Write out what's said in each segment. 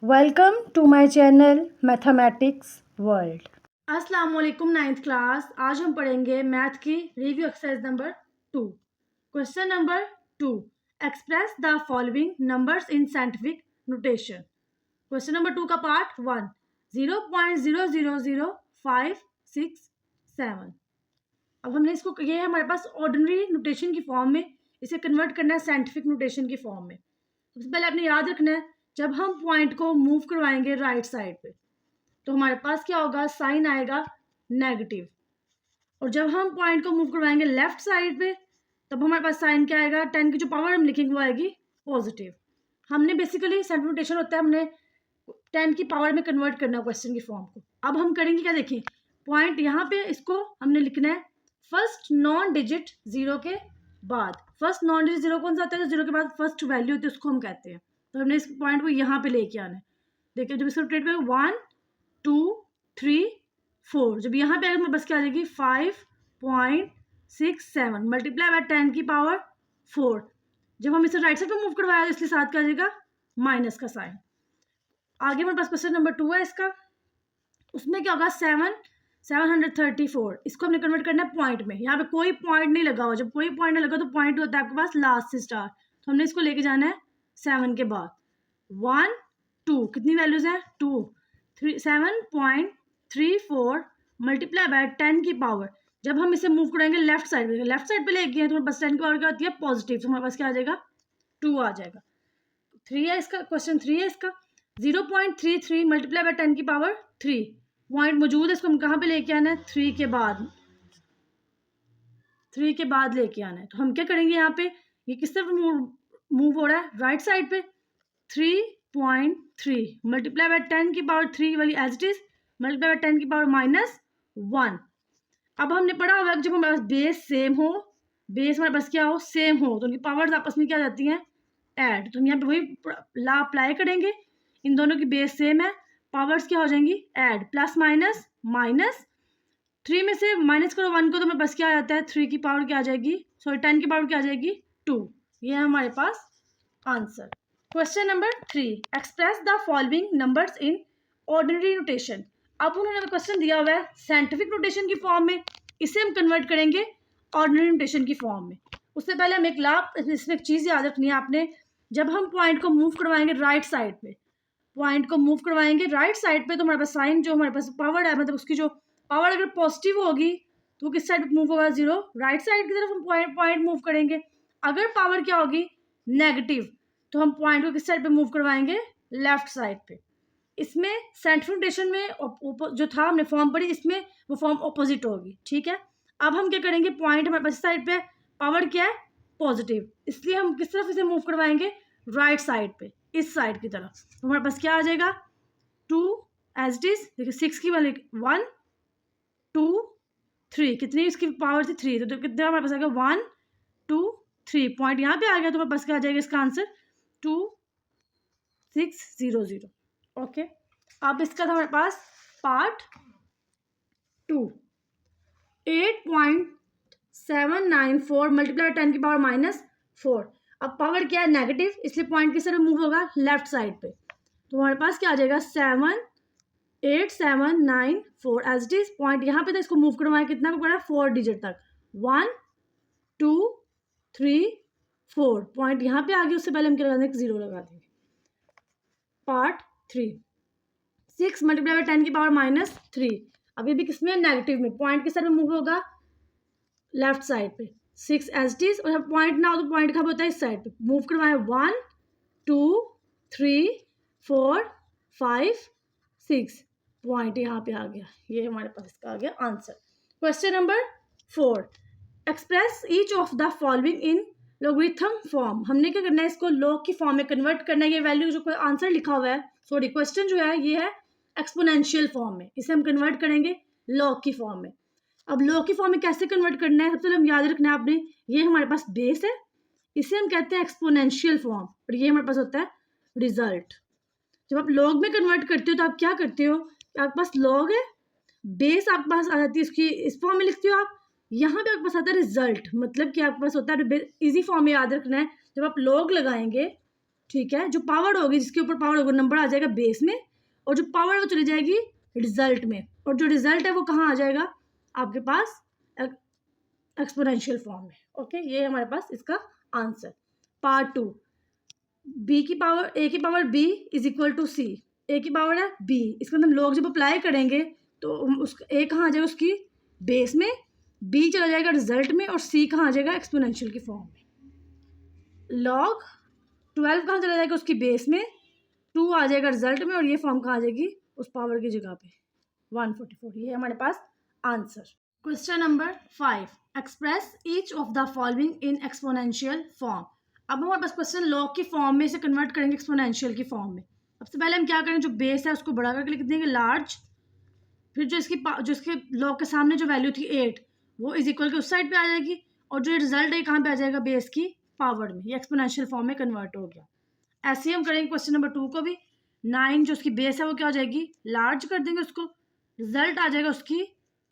Welcome to my channel mathematics world. अस्सलाम वालेकुम 9th class. आज हम पढ़ेंगे मैथ की review exercise number 2। Question number 2, express the following numbers in scientific notation. Question number 2 का part 1, 0.000567। अब हमने इसको, ये है हमारे पास ऑर्डिनरी नोटेशन की फॉर्म में, इसे कन्वर्ट करना है साइंटिफिक नोटेशन की फॉर्म में। सबसे पहले आपने याद रखना है, जब हम पॉइंट को मूव करवाएंगे राइट साइड पे तो हमारे पास क्या होगा, साइन आएगा नेगेटिव। और जब हम पॉइंट को मूव करवाएंगे लेफ्ट साइड पे तब हमारे पास साइन क्या आएगा, 10 की जो पावर हम लिखेंगे वो आएगी पॉजिटिव। हमने बेसिकली साइंटिफिक नोटेशन होता है, हमने 10 की पावर में कन्वर्ट करना क्वेश्चन की फॉर्म को। अब हम करेंगे क्या, देखिए पॉइंट यहाँ पे, इसको हमने लिखना है फर्स्ट नॉन डिजिट जीरो के बाद। फर्स्ट नॉन डिजिट जीरो कौन सा आता है, जीरो के बाद फर्स्ट वैल्यू होती है उसको हम कहते हैं। तो हमने इस पॉइंट को यहाँ पे लेके आना है। देखिए जब इसको रोटेट करें 1 2 3 4, जब यहाँ पे आएगा बस क्या आ जाएगी 5.67 मल्टीप्लाई बाय 10 की पावर 4। जब हम इसे राइट साइड पे मूव करवाया इसलिए साथ क्या आ जाएगा माइनस का साइन। आगे हमारे पास क्वेश्चन नंबर 2 है इसका, उसमें क्या होगा 734। इसको हमने कन्वर्ट करना है पॉइंट में। यहाँ पे कोई पॉइंट नहीं लगा हुआ, जब कोई पॉइंट नहीं लगा तो पॉइंट होता है आपके पास लास्ट से स्टार। तो हमने इसको लेके जाना है 7 के बाद 1 2, कितनी वैल्यूज है 2 3 7.34 मल्टीप्लाई बाय 10 की पावर। जब हम इसे मूव करेंगे लेफ्ट साइड पे लेके गए तो हमारे पास 10 की पावर क्या होती है पॉजिटिव, तो हमारे पास क्या आ जाएगा 2 आ जाएगा। 3 है इसका, क्वेश्चन 3 है इसका, 0.33 मल्टीप्लाई बाय 10 की पावर 3। पॉइंट मौजूद है, इसको हम कहाँ पे लेके आना है 3 के बाद, 3 के बाद लेके आना है। तो हम क्या करेंगे, यहाँ पे ये किस तरफ मूव हो रहा है राइट साइड पे, 3.3 मल्टीप्लाई बाय 10 की पावर 3 वाली as it is multiply by 10 की पावर -1। अब हमने पढ़ा हुआ है जब हमारे पास बेस सेम हो, बेस हमारे पास क्या हो सेम हो, तो उनकी पावर्स आपस में क्या जाती हैं ऐड। तो हम यहाँ पे वही ला अप्लाई करेंगे, इन दोनों की बेस सेम है, पावर्स क्या हो जाएंगी ऐड, प्लस माइनस माइनस। 3 में से माइनस करो 1 को तो हमें बस क्या आ जाता है 3 की पावर क्या आ जाएगी, सॉरी 10 की पावर क्या आ जाएगी 2। ये है हमारे पास answer. Question number 3, express the following numbers in ordinary notation. अब उन्होंने क्वेश्चन दिया हुआ है साइंटिफिक नोटेशन की फॉर्म में, इसे हम कन्वर्ट करेंगे ऑर्डिनरी नोटेशन की फॉर्म में। उससे पहले हम इसमें एक चीज़ याद रखनी है आपने, जब हम पॉइंट को मूव करवाएंगे राइट साइड पे, पॉइंट को मूव करवाएंगे राइट साइड पे तो हमारे पास साइन जो हमारे पास पावर है, मतलब उसकी जो पावर अगर पॉजिटिव होगी तो किस साइड पे मूव होगा, जीरो राइट साइड की तरफ हम पॉइंट मूव करेंगे। अगर पावर क्या होगी नेगेटिव तो हम पॉइंट को किस साइड पे मूव करवाएंगे लेफ्ट साइड पे। इसमें साइंटिफिक नोटेशन में जो था हमने फॉर्म पढ़ी, इसमें वो फॉर्म ऑपोजिट होगी, ठीक है। अब हम क्या करेंगे, पॉइंट हमारे पास साइड पे, पावर क्या है पॉजिटिव, इसलिए हम किस तरफ इसे मूव करवाएंगे राइट साइड पे, इस साइड की तरफ। तो हमारे पास क्या आ जाएगा 2 एज इट इज, देखिए 6 की वाली 1 2 3, कितनी इसकी पावर थी 3, तो कितना हमारे पास आ गया 1 2 3। पॉइंट यहाँ पे आ गया तो हमारे पास क्या आ जाएगा इसका आंसर 2600। ओके, अब इसका था हमारे पास पार्ट 2, 8.794 मल्टीप्लाई 10 की पावर -4। अब पावर क्या है नेगेटिव, इसलिए पॉइंट किस तरफ मूव होगा लेफ्ट साइड पे। तो हमारे पास क्या आ जाएगा 78794 एज इट इज। पॉइंट यहाँ पे था, इसको मूव करवाएं कितना को करा 4 डिजिट तक, 1 2 3 4। पॉइंट यहाँ पे आ गया, उससे पहले हम क्या लगा देंगे 0 लगा देंगे। पार्ट 3, 6 मल्टीप्लाई बाय 10 की पावर -3। अब ये भी किसमें नेगेटिव में, पॉइंट किस साइड में मूव होगा लेफ्ट साइड पे, 6 एज इट इज। और पॉइंट ना हो तो पॉइंट कहाँ होता है इस साइड पे, मूव करवाएं 1 2 3 4 5 6। पॉइंट यहाँ पे आ गया, ये हमारे पास इसका आ गया answer. Question number 4, express each of the following in logarithm form. हमने क्या करना है, इसको लॉग की फॉर्म में कन्वर्ट करना है। ये वैल्यू जो आंसर लिखा हुआ है, सॉरी क्वेश्चन जो है ये है एक्सपोनेंशियल फॉर्म में, इसे हम कन्वर्ट करेंगे लॉग की फॉर्म में। अब लॉग की फॉर्म में कैसे कन्वर्ट करना है, सबसे पहले हम याद रखना है आपने, ये हमारे पास बेस है, इसे हम कहते हैं एक्सपोनेंशियल फॉर्म, और ये हमारे पास होता है रिजल्ट। जब आप लॉग में कन्वर्ट करते हो तो आप क्या करते हो, आपके पास लॉग है, बेस आपके पास आ जाती है उसकी इस फॉर्म में लिखते हो आप, यहाँ पे आपके पास आता है रिजल्ट, मतलब कि आपके पास होता है इजी फॉर्म में याद रखना है। जब आप लॉग लगाएंगे ठीक है, जो पावर होगी, जिसके ऊपर पावर होगा, नंबर आ जाएगा बेस में, और जो पावर वो चली जाएगी रिजल्ट में, और जो रिजल्ट है वो कहाँ आ जाएगा आपके पास एक्सपोनेंशियल फॉर्म में। ओके, ये हमारे पास इसका आंसर। पार्ट 2, बी की पावर ए की power b is equal to c. A की पावर है बी, इसके अंदर हम लोग जब अप्लाई करेंगे तो उस ए कहाँ आ जाएगा उसकी बेस में, बी चला जाएगा रिजल्ट में, और सी कहाँ आ जाएगा एक्सपोनेंशियल की फॉर्म में। लॉग 12 कहाँ चला जाएगा उसकी बेस में, 2 आ जाएगा रिजल्ट में, और ये फॉर्म कहाँ आ जाएगी उस पावर की जगह पे 144। ये हमारे पास answer. Question number 5, express each of the following in exponential form. अब हमारे पास क्वेश्चन लॉग की फॉर्म में से कन्वर्ट करेंगे एक्सपोनेंशियल की फॉर्म में। सबसे पहले हम क्या करेंगे, जो बेस है उसको बड़ा करके लिख देंगे लार्ज, फिर जो इसके लॉग के सामने जो वैल्यू थी 8 वो इज इक्वल के उस साइड पे आ जाएगी, और जो रिजल्ट है कहाँ पे आ जाएगा बेस की पावर में, ये एक्सपोनेंशियल फॉर्म में कन्वर्ट हो गया। ऐसे ही हम करेंगे क्वेश्चन नंबर 2 को भी। 9 जो उसकी बेस है वो क्या हो जाएगी, लार्ज कर देंगे उसको, रिजल्ट आ जाएगा उसकी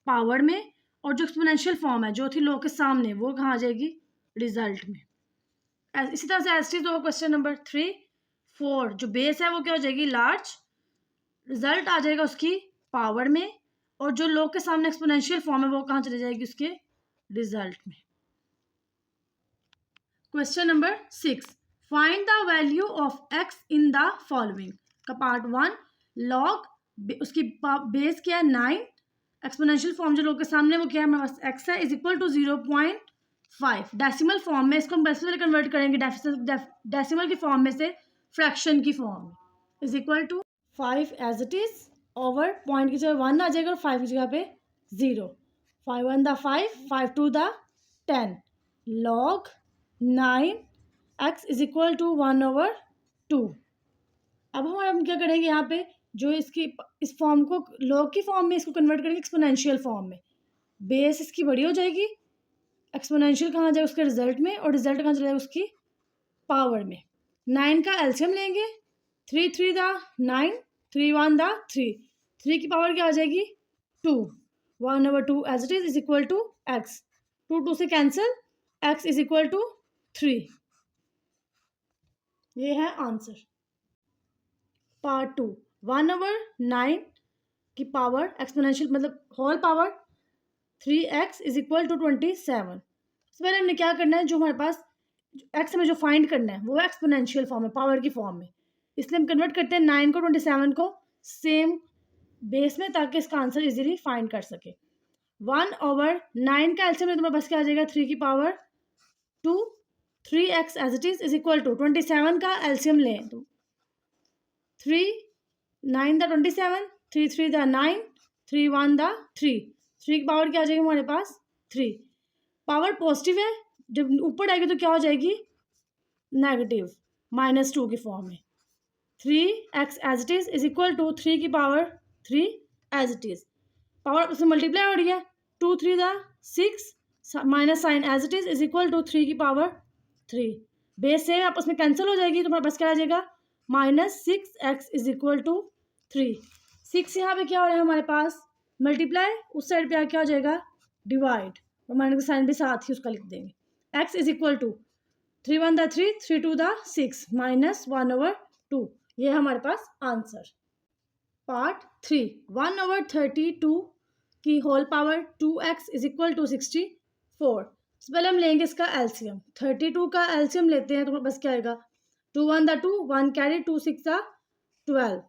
पावर में, और जो एक्सपोनेंशियल फॉर्म है जो थी लॉग के सामने वो कहाँ आ जाएगी रिजल्ट में। इसी तरह से ऐसे तो क्वेश्चन नंबर 3, 4 जो बेस है वो क्या हो जाएगी लार्ज, रिजल्ट आ जाएगा उसकी पावर में, और जो लॉग के सामने एक्सपोनेंशियल फॉर्म है वो कहाँ चली जाएगी उसके रिजल्ट में। Question number 6, find the value of x in the following का पार्ट 1। लॉग उसकी बेस क्या है 9, एक्सपोनेंशियल फॉर्म जो लॉग के सामने वो क्या है हमारे पास एक्स है, is equal to 0.5। Decimal form में इसको हम डेसिमल कन्वर्ट करेंगे, डेसिमल की फॉर्म में से फ्रैक्शन की फॉर्म में, is equal to 5 as it is, over point की जगह 1 आ जाएगा और 5 की जगह पे 0। 5 1 द 5, 5 2 द 10, log 9 x is equal to 1/2। अब हम क्या करेंगे यहाँ पे, जो इस फॉर्म को लॉग की फॉर्म में इसको कन्वर्ट करेंगे एक्सपोनेंशियल फॉर्म में। बेस इसकी बड़ी हो जाएगी, एक्सपोनेंशियल कहाँ जाएगा उसके रिजल्ट में, और रिजल्ट कहाँ चला जाएगा उसकी पावर में। 9 का एलसीएम लेंगे, 3 3 द 9, 3 1 द 3, 3 की पावर क्या आ जाएगी 2, 1/2 as it is equal to x, 2 2 से cancel, x is equal to 3। ये है आंसर। पार्ट 2, 1/9 की पावर एक्सपोनेंशियल मतलब whole power 3x is equal to 27। सबसे पहले हमने क्या करना है, जो हमारे पास x हमें जो फाइंड करना है वो एक्सपोनेंशियल फॉर्म है, पावर की फॉर्म में, इसलिए हम कन्वर्ट करते हैं 9 को 27 को सेम बेस में, ताकि इसका आंसर इजीली फाइंड कर सके। 1/9 का एलसीएम में तुम्हारे पास क्या आ जाएगा 3 की power 2, 3x as it is equal to 27 का एलसीएम लें तो 3 9 द 27, 3 3 द 9, 3 1 द 3, 3 की पावर क्या आ जाएगी हमारे पास 3। पावर पॉजिटिव है, जब ऊपर आएगी तो क्या हो जाएगी नेगेटिव, -2 की फॉर्म में। 3x as it is equal to 3 की power 3 as it is, power उसमें मल्टीप्लाई हो रही है, 2 3 द 6 minus sign as it is equal to 3 की पावर 3। बेस सेम आपस में कैंसिल हो जाएगी, तो हमारे पास क्या आ जाएगा -6x इज इक्वल टू 3। 6 यहाँ पे क्या हो रहा है हमारे पास मल्टीप्लाई, उस साइड पे क्या हो जाएगा डिवाइड, और माइनस का साइन भी साथ ही उसका लिख देंगे। x इज इक्वल टू 3 1 द 3, 3 2 द 6 -1/2। ये हमारे पास आंसर। पार्ट 3, 1/32 की whole power 2x is equal to 64। पहले हम लेंगे इसका एलसीएम, 32 का एलसीएम लेते हैं तो बस क्या आएगा 2 1 द 2, 1 कैरी, 2 6 द 12,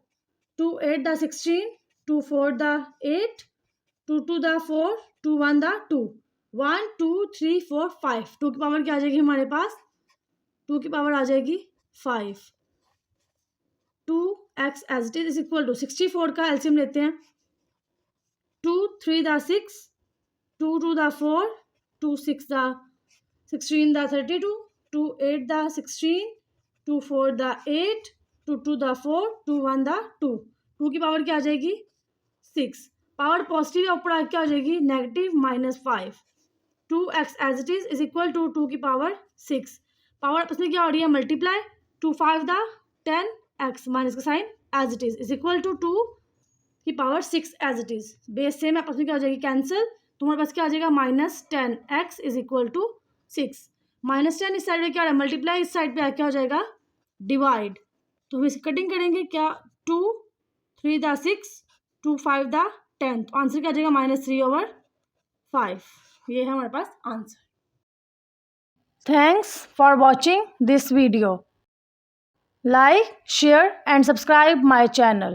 2 8 द 16, 2 4 द 8, 2 2 द 4, 2 1 द 2, 1 2 3 4 5। 2 की पावर क्या आ जाएगी हमारे पास, 2 की पावर आ जाएगी 5। 2x as it is equal to 64 का एलसीएम लेते हैं, 2 3 द 6, 2 2 द 4, 2 6 द 16 द 32, 2 8 द 16, 2 4 द 8, 2 2 द 4, 2 1 द 2। 2 की पावर क्या आ जाएगी 6, पावर पॉजिटिव है, ऊपर क्या हो जाएगी negative -5। 2x as it is equal to 2 की पावर 6, पावर उसमें क्या हो रही है मल्टीप्लाई, 2 5 द 10x माइनस का sign as it is equal to 2 की power 6 as it is. Base same है, उसमें क्या हो जाएगी कैंसिल, तुम्हारे पास क्या आ जाएगा -10x इज इक्वल टू 6। -10 इस साइड पे क्या हो रहा है मल्टीप्लाई, इस साइड पे क्या हो जाएगा डिवाइड, तो हम इसकी कटिंग करेंगे क्या, 2 3 दा 6 2 5 दा 10, तो आंसर क्या आ जाएगा -3/5। ये है हमारे पास answer. Thanks for watching this video. Like, share and subscribe my channel.